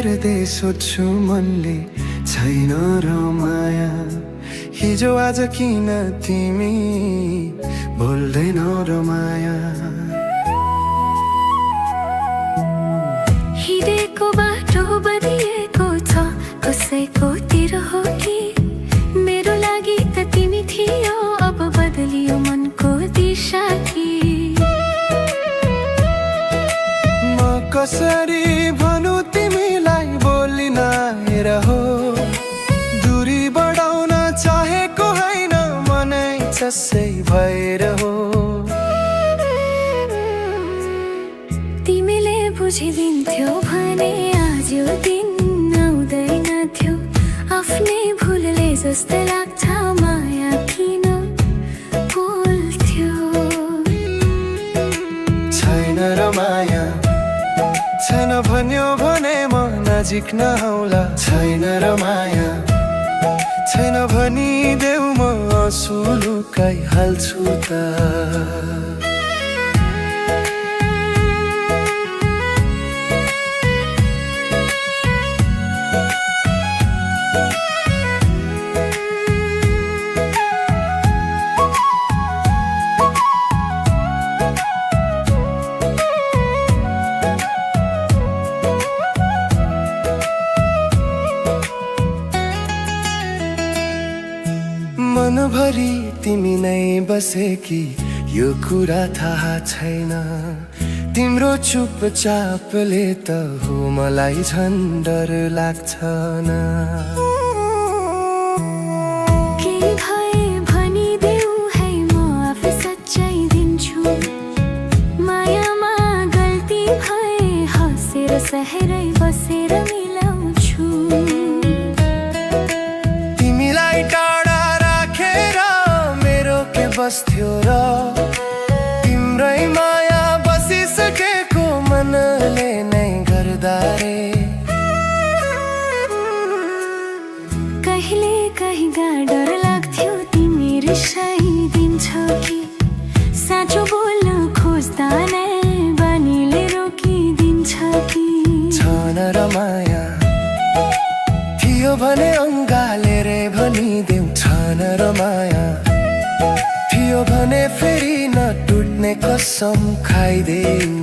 हेर्दै सोध्छु मनले छैन र माया हिजो आज किन तिमी बोल्दैनौ र माया हिँडेको बाटो बदिएको छ कसैकोतिर हो कि मेरो लागि त तिमी थियो अब बदलियो मनको दिशा कि म कसरी भनु तिमीलाई बोली नआएर हो दूरी बढाउन चाहेको होइन मनै जसै भएर हो तिमीले बुझिदिन्थ्यो भने आज यो दिन आउँदैन थियो आफ्नै भुलले जस्तै लाग्छ माया किन बोल्थ्यो छैन र माया छैन भन्यो भने म नजिक नआउला छैन र माया छैन भनिदेऊ म आँसु लुकाइहाल्छु त मनभरि तिमी नै बसेकी यो कुरा थाहा छैन तिम्रो चुपचापले त हो मलाई झन् डर लाग्छ न केही भए भनिदेऊ है म आफै सच्चाइ दिन्छु मायामा गल्ती भए हँसेर सहेरै बसेर मिलाउँछु तिमीलाई टाढा राखेर मेरो के बस्थ्यो र तिम्रै माया बसिसकेको मनले नै गर्दा रे कहिले कहीँ डर लाग्थ्यो तिमी रिसाइदिन्छौ कि साँचो बोल्न खोज्दा नै बानीले रोकिदिन्छ कि छैन र माया थियो भने अङ्गालेरै भनिदेऊ छैन र माया थियो भने फेरि नटुट्ने कसम खाइदेऊ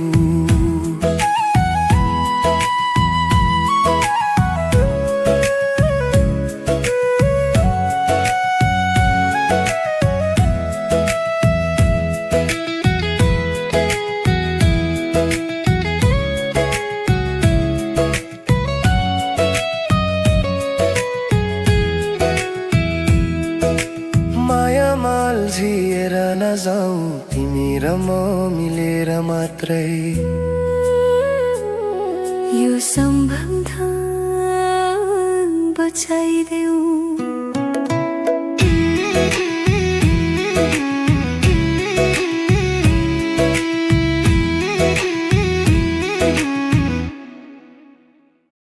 झिएर नजाऊ तिमी र म मिलेर मात्रै यो सम्बन्ध बचाइदेऊ।